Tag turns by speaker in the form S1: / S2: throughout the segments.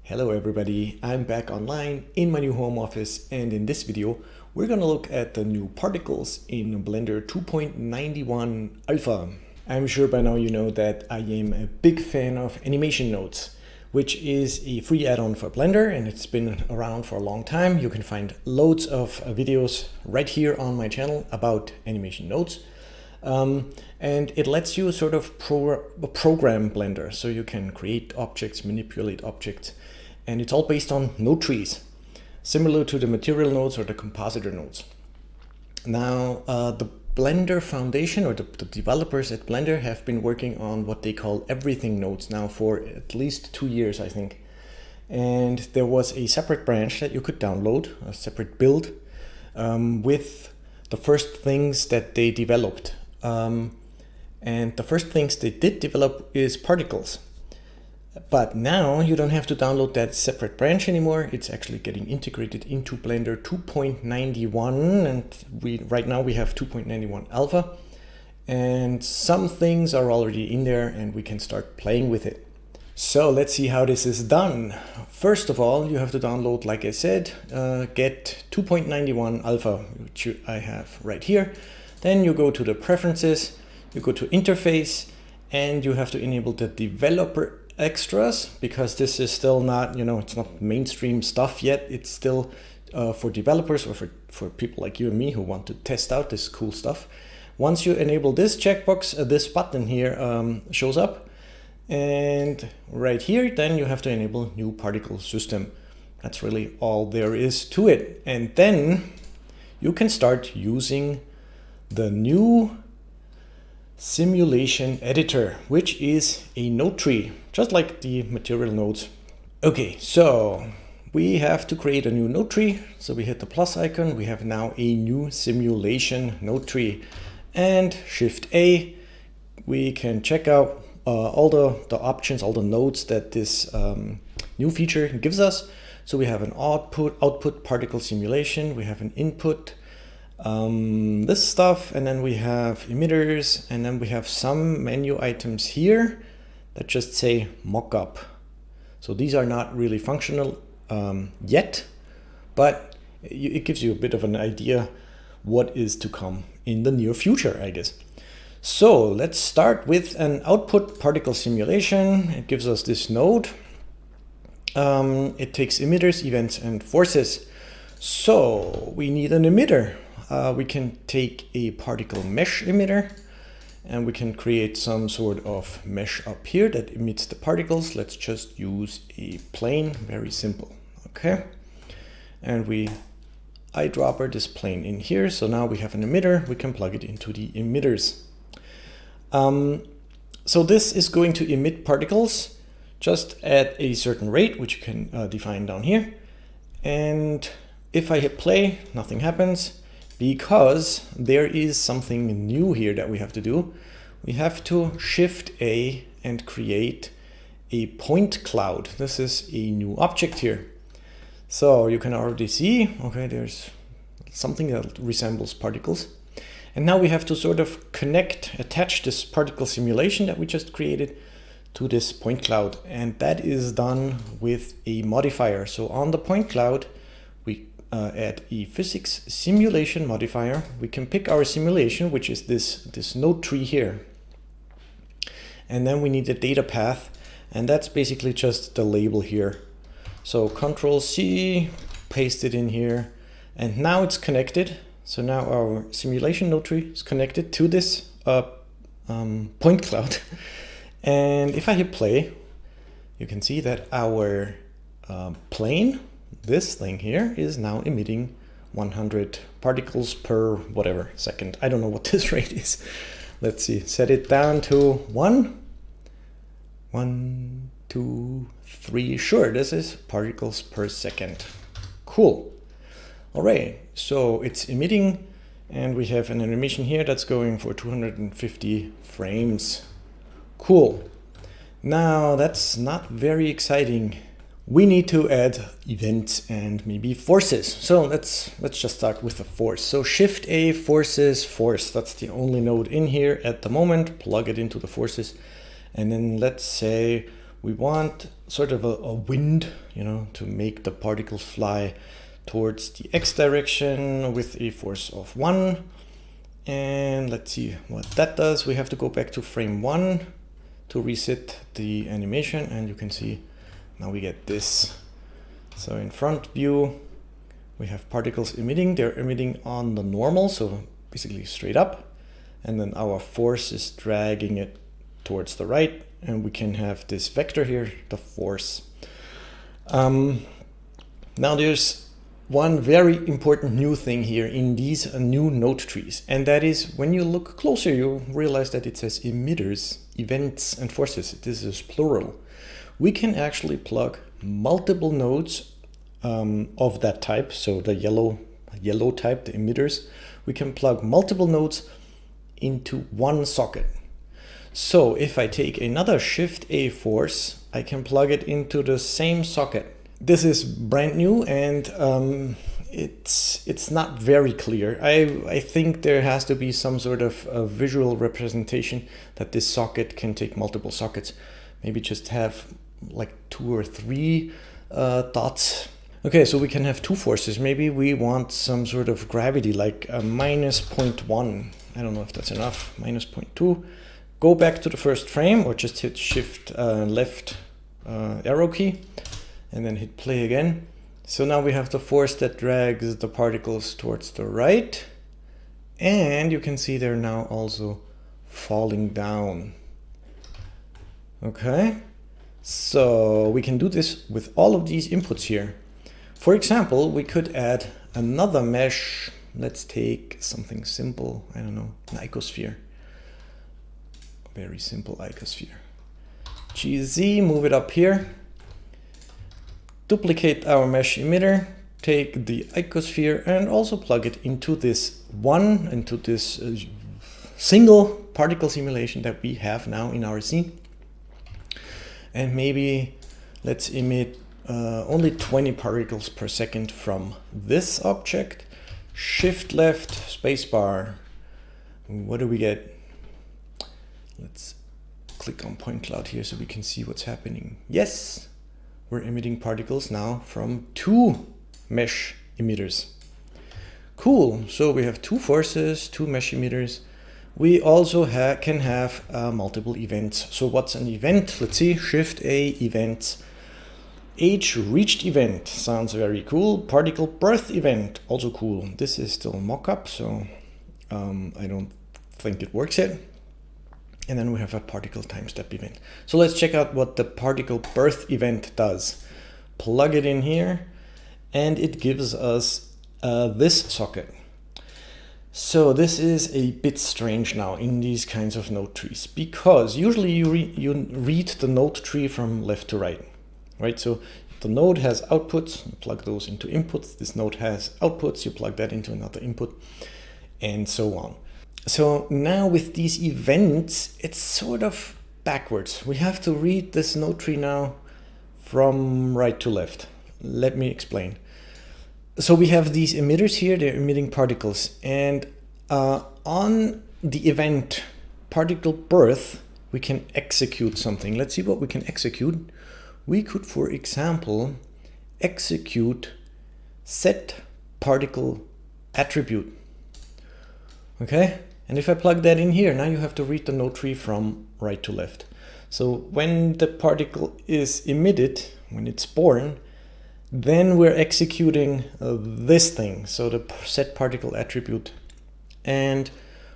S1: Hello everybody, I'm back online in my new home office, and in this video we're gonna look at the new particles in Blender 2.91 Alpha. I'm sure by now you know that I am a big fan of animation nodes, which is a free add-on for Blender, and it's been around for a long time. You can find loads of videos right here on my channel about animation nodes. And it lets you sort of program Blender, so you can create objects, manipulate objects, and it's all based on node trees, similar to the material nodes or the compositor nodes. Now, the Blender Foundation, or the developers at Blender, have been working on what they call everything nodes now for at least 2 years, I think. And there was a separate branch that you could download, a separate build, with the first things that they developed. And the first things they did develop is particles. But now you don't have to download that separate branch anymore. It's actually getting integrated into Blender 2.91, and right now we have 2.91 Alpha. And some things are already in there and we can start playing with it. So let's see how this is done. First of all, you have to download, like I said, get 2.91 Alpha, which I have right here. Then you go to the preferences, you go to interface, and you have to enable the developer extras, because this is still not, it's not mainstream stuff yet. It's still for developers, or for people like you and me who want to test out this cool stuff. Once you enable this checkbox, this button here shows up. And right here, then you have to enable new particle system. That's really all there is to it. And then you can start using the new simulation editor, which is a node tree, just like the material nodes. Okay, so we have to create a new node tree. So we hit the plus icon. We have now a new simulation node tree, and Shift A, we can check out all the options, all the nodes that this new feature gives us. So we have an output particle simulation. We have an input, this stuff, and then we have emitters, and then we have some menu items here that just say mockup. So these are not really functional yet, but it gives you a bit of an idea what is to come in the near future, I guess. So let's start with an output particle simulation. It gives us this node. It takes emitters, events, and forces. So we need an emitter. We can take a particle mesh emitter, and we can create some sort of mesh up here that emits the particles. Let's just use a plane, very simple. Okay, and we eyedropper this plane in here. So now we have an emitter. We can plug it into the emitters. So this is going to emit particles just at a certain rate, which you can define down here. And if I hit play, nothing happens, because there is something new here that we have to do. We have to Shift A and create a point cloud. This is a new object here. So you can already see, okay, there's something that resembles particles. And now we have to sort of attach this particle simulation that we just created to this point cloud. And that is done with a modifier. So on the point cloud, we add a physics simulation modifier. We can pick our simulation, which is this node tree here. And then we need a data path, and that's basically just the label here. So Control C, paste it in here, and now it's connected. So now our simulation node tree is connected to this point cloud. And if I hit play, you can see that our plane, this thing here, is now emitting 100 particles per whatever second. I don't know what this rate is. Let's see, set it down to 1, 2, 3. Sure, this is particles per second. Cool. All right, so it's emitting, and we have an animation here that's going for 250 frames. Cool. Now that's not very exciting. We need to add events and maybe forces. So let's just start with a force. So Shift A, forces, force. That's the only node in here at the moment. Plug it into the forces. And then let's say We want sort of a wind, you know, to make the particles fly towards the x direction with a force of 1. And let's see what that does. We have to go back to frame 1 to reset the animation, and you can see now we get this. So in front view, we have particles emitting. They're emitting on the normal, so basically straight up. And then our force is dragging it towards the right, and we can have this vector here, the force. Now there's one very important new thing here in these new node trees, and that is when you look closer, you realize that it says emitters, events, and forces. This is plural. We can actually plug multiple nodes of that type, so the yellow type, the emitters. We can plug multiple nodes into one socket. So if I take another Shift A force, I can plug it into the same socket. This is brand new, and it's not very clear. I think there has to be some sort of a visual representation that this socket can take multiple sockets. Maybe just have like 2 or 3 dots. Okay, so we can have 2 forces. Maybe we want some sort of gravity, like a minus 0.1. I don't know if that's enough. Minus 0.2. Go back to the first frame, or just hit Shift left arrow key, and then hit play again. So now we have the force that drags the particles towards the right, and you can see they're now also falling down. Okay, so we can do this with all of these inputs here. For example, we could add another mesh. Let's take something simple. I don't know, an icosphere. Very simple icosphere. GZ, move it up here. Duplicate our mesh emitter. Take the icosphere and also plug it into this single particle simulation that we have now in our scene. And maybe let's emit only 20 particles per second from this object. Shift left, spacebar. What do we get? Let's click on point cloud here so we can see what's happening. Yes, we're emitting particles now from 2 mesh emitters. Cool, so we have 2 forces, 2 mesh emitters. We also can have multiple events. So what's an event? Let's see, Shift A, events. Age reached event, sounds very cool. Particle birth event, also cool. This is still mock-up, so I don't think it works yet. And then we have a particle time step event. So let's check out what the particle birth event does. Plug it in here, and it gives us this socket. So this is a bit strange now in these kinds of node trees, because usually you read the node tree from left to right, right? So the node has outputs, you plug those into inputs. This node has outputs, you plug that into another input, and so on. So now with these events, it's sort of backwards. We have to read this node tree now from right to left. Let me explain. So we have these emitters here, they're emitting particles. And on the event particle birth, we can execute something. Let's see what we can execute. We could, for example, execute set particle attribute. Okay, and if I plug that in here, now you have to read the node tree from right to left. So when the particle is emitted, when it's born, then we're executing this thing, so the set particle attribute. And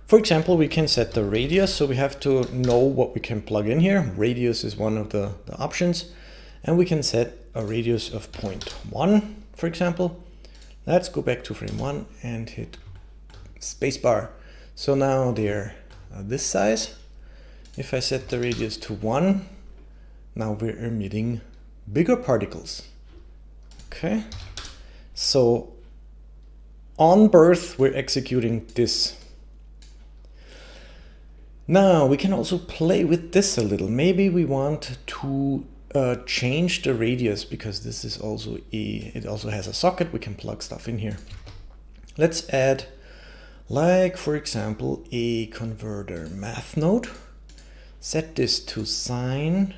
S1: for example, we can set the radius, so we have to know what we can plug in here. Radius is one of the options, and we can set a radius of 0.1, for example. Let's go back to frame 1 and hit spacebar. So now they're this size. If I set the radius to 1, now we're emitting bigger particles. Okay, so on birth, we're executing this. Now we can also play with this a little. Maybe we want to change the radius, because this is also it also has a socket. We can plug stuff in here. Let's add, like for example, a converter math node. Set this to sine,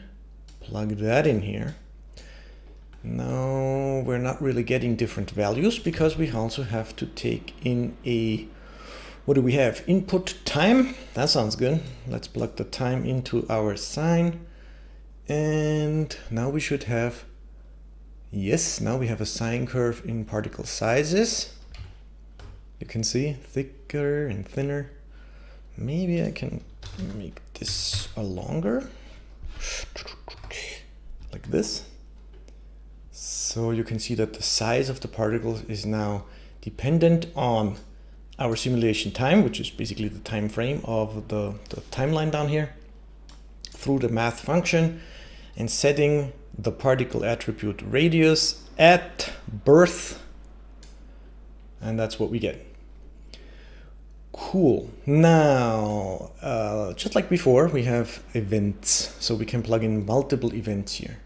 S1: plug that in here. Now we're not really getting different values because we also have to take in a, what do we have? Input time. That sounds good. Let's plug the time into our sine. And now we should have, yes, now we have a sine curve in particle sizes. You can see thicker and thinner. Maybe I can make this a longer, like this. So you can see that the size of the particles is now dependent on our simulation time, which is basically the time frame of the timeline down here, through the math function, and setting the particle attribute radius at birth, and that's what we get. Cool. Now, just like before, we have events, so we can plug in multiple events here.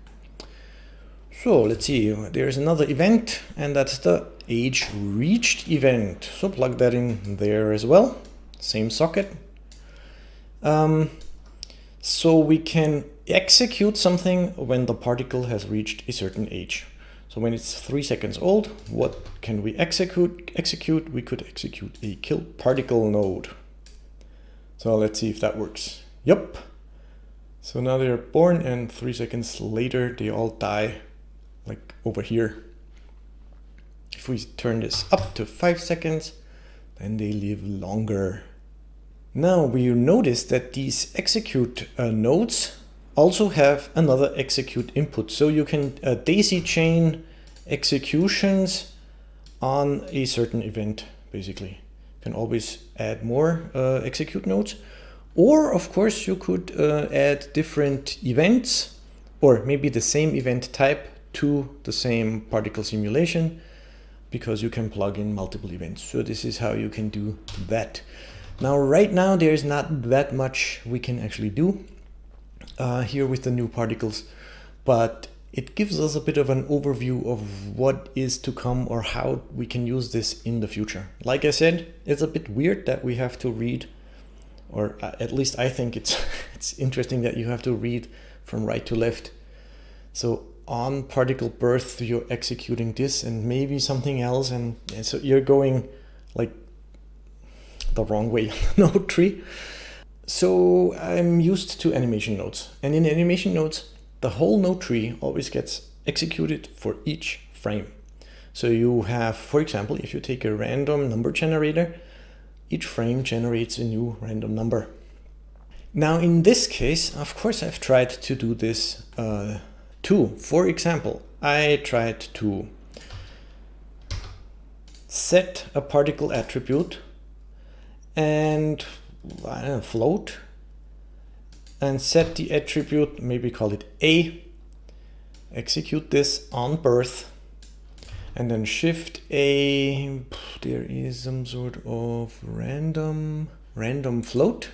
S1: So let's see, there's another event, and that's the age reached event. So plug that in there as well, same socket. So we can execute something when the particle has reached a certain age. So when it's 3 seconds old, what can we execute? We could execute a kill particle node. So let's see if that works. Yep. So now they're born, and 3 seconds later they all die, like over here. If we turn this up to 5 seconds, then they live longer. Now we notice that these execute nodes also have another execute input. So you can daisy chain executions on a certain event, basically. You can always add more execute nodes. Or of course you could add different events, or maybe the same event type to the same particle simulation, because you can plug in multiple events. So this is how you can do that. Now, right now, there's not that much we can actually do here with the new particles, but it gives us a bit of an overview of what is to come or how we can use this in the future. Like I said, it's a bit weird that we have to read, or at least I think it's interesting that you have to read from right to left. So on particle birth, you're executing this and maybe something else, and so you're going like the wrong way on the node tree. So I'm used to animation nodes, and in animation nodes, the whole node tree always gets executed for each frame. So you have, for example, if you take a random number generator, each frame generates a new random number. Now in this case, of course, I've tried to do this too. For example, I tried to set a particle attribute and float, and set the attribute, maybe call it A, execute this on birth, and then shift A, there is some sort of random float,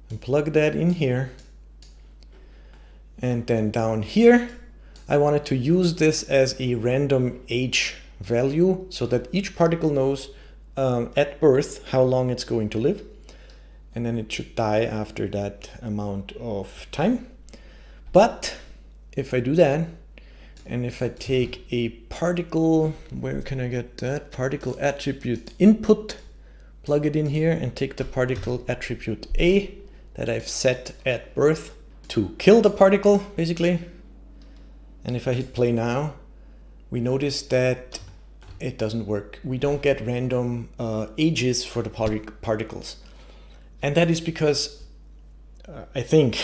S1: and plug that in here. And then down here, I wanted to use this as a random age value so that each particle knows at birth how long it's going to live, and then it should die after that amount of time. But if I do that, and if I take a particle, where can I get that? Particle attribute input, plug it in here, and take the particle attribute A that I've set at birth to kill the particle, basically. And if I hit play now, we notice that it doesn't work. We don't get random ages for the particles. And that is because, I think,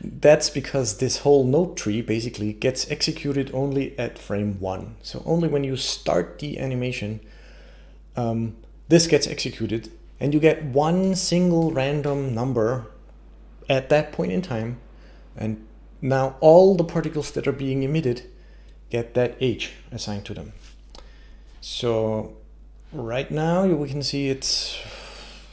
S1: that's because this whole node tree basically gets executed only at frame 1. So only when you start the animation, this gets executed, and you get one single random number at that point in time. And now all the particles that are being emitted get that age assigned to them. So right now we can see it's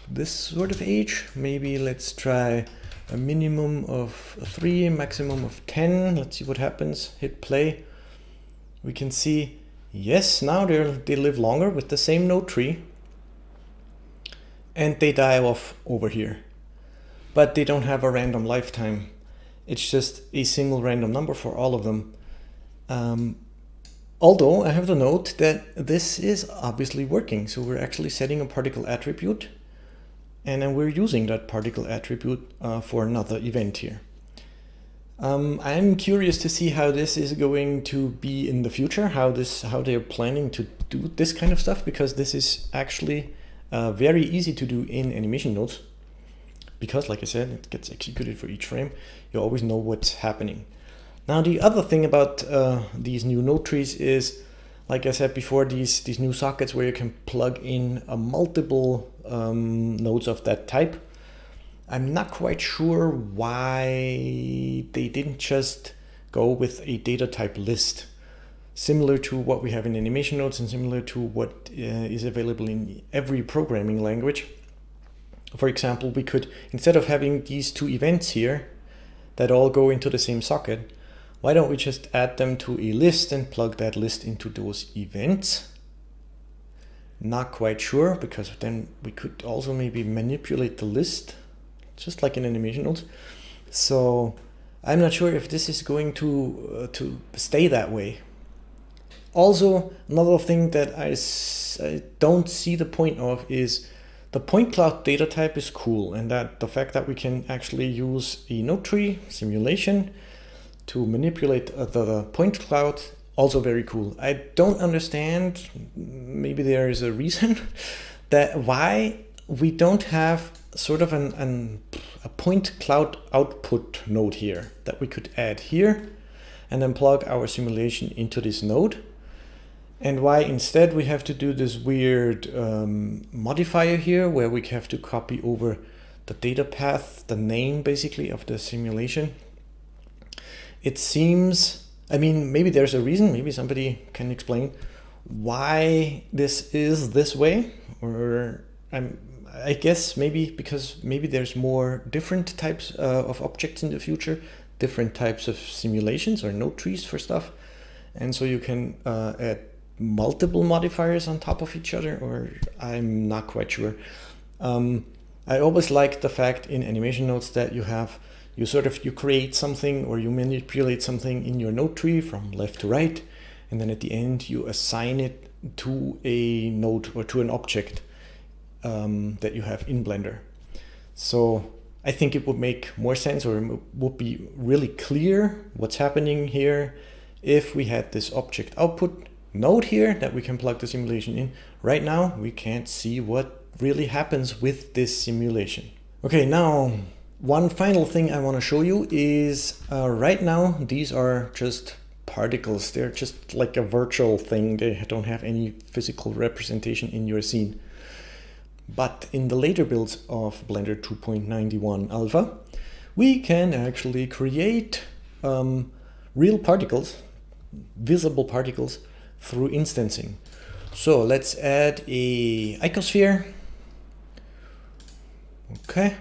S1: this sort of age. Maybe let's try a minimum of 3, maximum of 10. Let's see what happens. Hit play. We can see, yes, now they live longer with the same node tree, and they die off over here. But they don't have a random lifetime. It's just a single random number for all of them. Although I have to note that this is obviously working. So we're actually setting a particle attribute, and then we're using that particle attribute for another event here. I'm curious to see how this is going to be in the future, how they're planning to do this kind of stuff, because this is actually very easy to do in animation nodes. Because, like I said, it gets executed for each frame. You always know what's happening. Now, the other thing about these new node trees is, like I said before, these new sockets where you can plug in multiple nodes of that type. I'm not quite sure why they didn't just go with a data type list, similar to what we have in animation nodes and similar to what is available in every programming language. For example, we could, instead of having these two events here that all go into the same socket, why don't we just add them to a list and plug that list into those events? Not quite sure, because then we could also maybe manipulate the list, just like in animation nodes. So I'm not sure if this is going to stay that way. Also, another thing that I don't see the point of is the point cloud data type is cool, and that the fact that we can actually use a node tree simulation to manipulate the point cloud, also very cool. I don't understand, maybe there is a reason, that why we don't have sort of a point cloud output node here that we could add here and then plug our simulation into this node. And why instead we have to do this weird modifier here where we have to copy over the data path, the name basically of the simulation. It seems, I mean, maybe there's a reason, maybe somebody can explain why this is this way, or I guess maybe because maybe there's more different types of objects in the future, different types of simulations or node trees for stuff. And so you can add multiple modifiers on top of each other, or I'm not quite sure. I always like the fact in animation nodes that you create something or you manipulate something in your node tree from left to right, and then at the end you assign it to a node or to an object that you have in Blender. So I think it would make more sense, or it would be really clear what's happening here if we had this object output node here that we can plug the simulation in. Right now we can't see what really happens with this simulation. Okay, now one final thing I want to show you is right now these are just particles. They're just like a virtual thing. They don't have any physical representation in your scene. But in the later builds of Blender 2.91 Alpha, we can actually create real particles, visible particles, through instancing. So let's add a icosphere. Okay,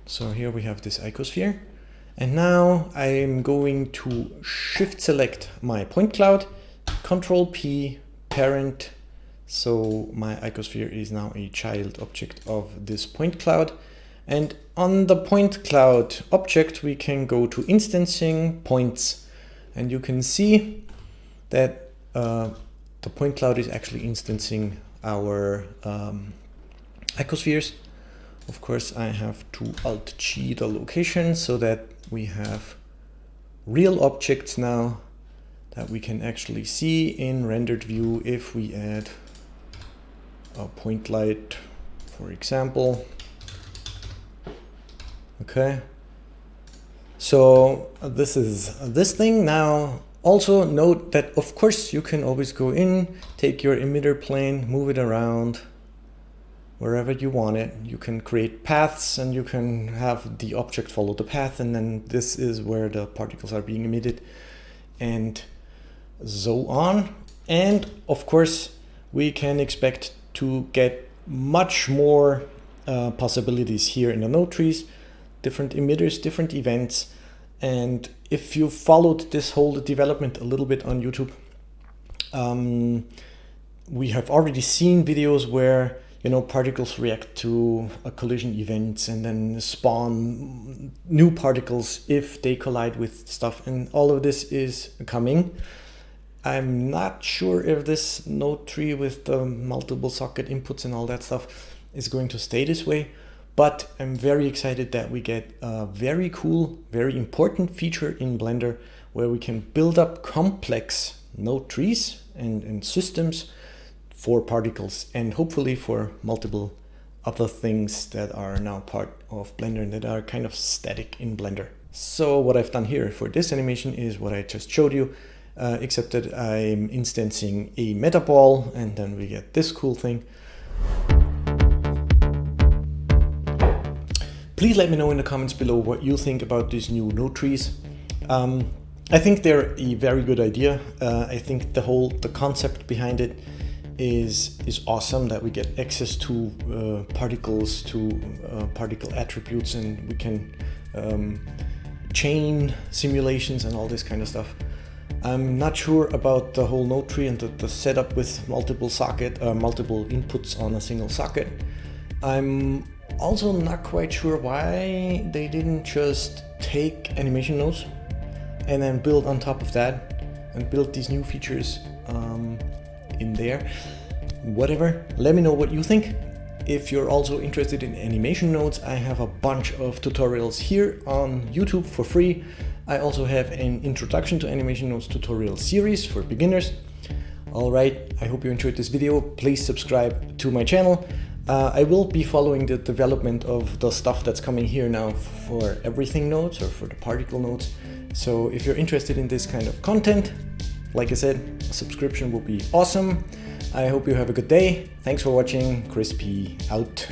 S1: so here we have this icosphere, and now I'm going to shift select my point cloud, Control P, parent. So my icosphere is now a child object of this point cloud, and on the point cloud object we can go to instancing points, and you can see that the point cloud is actually instancing our icospheres. Of course, I have to Alt-G the location so that we have real objects now that we can actually see in rendered view if we add a point light, for example. Okay, so this is this thing now. Also note that of course you can always go in, take your emitter plane, move it around wherever you want it. You can create paths and you can have the object follow the path, and then this is where the particles are being emitted and so on. And of course we can expect to get much more possibilities here in the node trees, different emitters, different events. And if you followed this whole development a little bit on YouTube, we have already seen videos where particles react to a collision events and then spawn new particles if they collide with stuff, and all of this is coming. I'm not sure if this node tree with the multiple socket inputs and all that stuff is going to stay this way, but I'm very excited that we get a very cool, very important feature in Blender where we can build up complex node trees and systems for particles, and hopefully for multiple other things that are now part of Blender and that are kind of static in Blender. So what I've done here for this animation is what I just showed you, except that I'm instancing a meta ball, and then we get this cool thing. Please let me know in the comments below what you think about these new node trees. I think they're a very good idea. I think the concept behind it is awesome, that we get access to particles, to particle attributes, and we can chain simulations and all this kind of stuff. I'm not sure about the whole node tree and the setup with multiple inputs on a single socket. I'm also not quite sure why they didn't just take animation nodes and then build on top of that and build these new features in there. Whatever, let me know what you think. If you're also interested in animation nodes, I have a bunch of tutorials here on YouTube for free. I also have an introduction to animation nodes tutorial series for beginners. All right, I hope you enjoyed this video. Please subscribe to my channel. I will be following the development of the stuff that's coming here now for everything nodes or for the particle nodes. So if you're interested in this kind of content, like I said, a subscription will be awesome. I hope you have a good day. Thanks for watching. Crispy out.